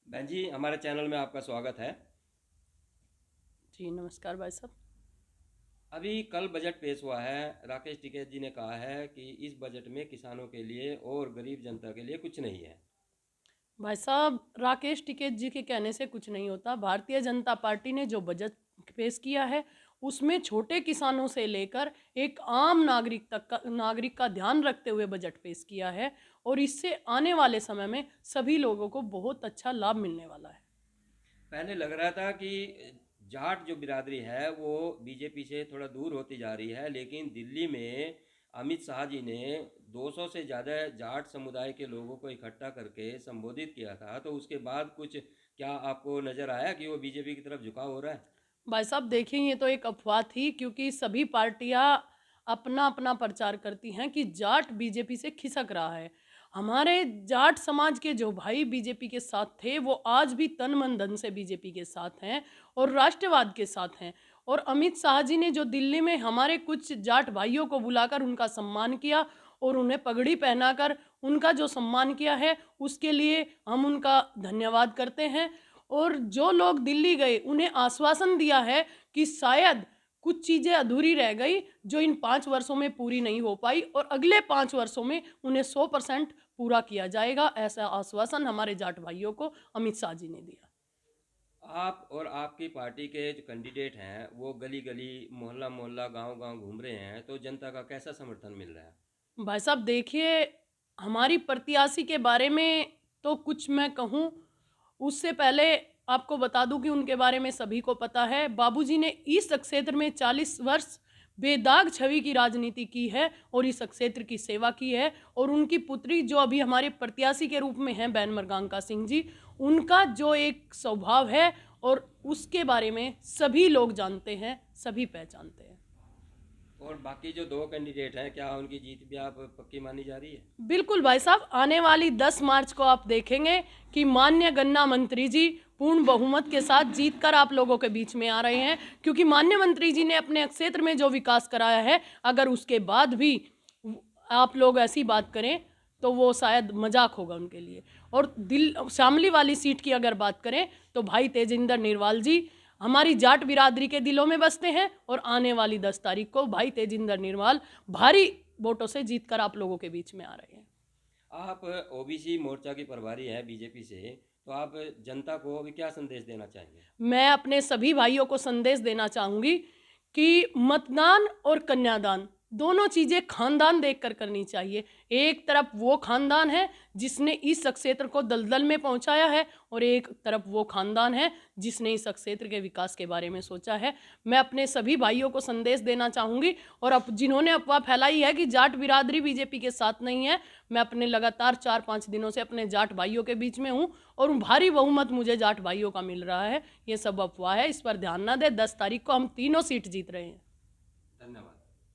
बहन जी, हमारे चैनल में आपका स्वागत है। जी नमस्कार भाई साहब। अभी कल बजट पेश हुआ है। राकेश टिकैत जी ने कहा है कि इस बजट में किसानों के लिए और गरीब जनता के लिए कुछ नहीं है। भाई साहब, राकेश टिकैत जी के कहने से कुछ नहीं होता। भारतीय जनता पार्टी ने जो बजट पेश किया है उसमें छोटे किसानों से लेकर एक आम नागरिक का ध्यान रखते हुए बजट पेश किया है और इससे आने वाले समय में सभी लोगों को बहुत अच्छा लाभ मिलने वाला है। पहले लग रहा था कि जाट जो बिरादरी है वो बीजेपी से थोड़ा दूर होती जा रही है, लेकिन दिल्ली में अमित शाह जी ने 200 से ज़्यादा जाट समुदाय के लोगों को इकट्ठा करके संबोधित किया था। तो उसके बाद कुछ क्या आपको नज़र आया कि वो बीजेपी की तरफ झुकाव हो रहा है? भाई साहब देखिए, ये तो एक अफवाह थी क्योंकि सभी पार्टियां अपना अपना प्रचार करती हैं कि जाट बीजेपी से खिसक रहा है। हमारे जाट समाज के जो भाई बीजेपी के साथ थे वो आज भी तन मन धन से बीजेपी के साथ हैं और राष्ट्रवाद के साथ हैं। और अमित शाह जी ने जो दिल्ली में हमारे कुछ जाट भाइयों को बुलाकर उनका सम्मान किया और उन्हें पगड़ी पहनाकर उनका जो सम्मान किया है उसके लिए हम उनका धन्यवाद करते हैं। और जो लोग दिल्ली गए उन्हें आश्वासन दिया है कि शायद कुछ चीज़ें अधूरी रह गई जो इन 5 वर्षों में पूरी नहीं हो पाई और अगले 5 वर्षों में उन्हें 100% पूरा किया जाएगा। ऐसा आश्वासन हमारे जाट भाइयों को अमित शाह जी ने दिया। आप और आपकी पार्टी के जो कैंडिडेट हैं वो गली गली मोहल्ला मोहल्ला गांव गांव घूम रहे हैं, तो जनता का कैसा समर्थन मिल रहा है? भाई साहब देखिए, हमारी प्रत्याशी के बारे में तो कुछ मैं कहूँ उससे पहले आपको बता दूं कि उनके बारे में सभी को पता है। बाबूजी ने इस क्षेत्र में 40 वर्ष बेदाग छवि की राजनीति की है और इस क्षेत्र की सेवा की है। और उनकी पुत्री जो अभी हमारे प्रत्याशी के रूप में हैं बैन मरगांका सिंह जी, उनका जो एक स्वभाव है और उसके बारे में सभी लोग जानते हैं, सभी पहचानते हैं। और बाकी जो दो कैंडिडेट हैं, क्या उनकी जीत भी आप पक्की मानी जा रही है? बिल्कुल भाई साहब, आने वाली 10 मार्च को आप देखेंगे कि माननीय गन्ना मंत्री जी पूर्ण बहुमत के साथ जीतकर आप लोगों के बीच में आ रहे हैं। क्योंकि माननीय मंत्री जी ने अपने क्षेत्र में जो विकास कराया है, अगर उसके बाद भी आप लोग ऐसी बात करें तो वो शायद मजाक होगा उनके लिए। और दिल शामली वाली सीट की अगर बात करें तो भाई तेजिंदर निर्वाल जी हमारी जाट बिरादरी के दिलों में बसते हैं और आने वाली 10 तारीख को भाई तेजिंदर निर्वाल भारी वोटों से जीतकर आप लोगों के बीच में आ रहे हैं। आप ओबीसी मोर्चा की प्रभारी हैं बीजेपी से, तो आप जनता को अभी क्या संदेश देना चाहेंगे? मैं अपने सभी भाइयों को संदेश देना चाहूंगी कि मतदान और कन्यादान दोनों चीजें खानदान देखकर करनी चाहिए। एक तरफ वो खानदान है जिसने इस क्षेत्र को दलदल में पहुंचाया है और एक तरफ वो खानदान है जिसने इस क्षेत्र के विकास के बारे में सोचा है। मैं अपने सभी भाइयों को संदेश देना चाहूंगी। और अब जिन्होंने अफवाह फैलाई है कि जाट बिरादरी बीजेपी के साथ नहीं है, मैं अपने लगातार 4-5 दिनों से अपने जाट भाइयों के बीच में हूँ और भारी बहुमत मुझे जाट भाइयों का मिल रहा है। ये सब अफवाह है, इस पर ध्यान ना दे। 10 तारीख को हम तीनों सीट जीत रहे हैं। धन्यवाद।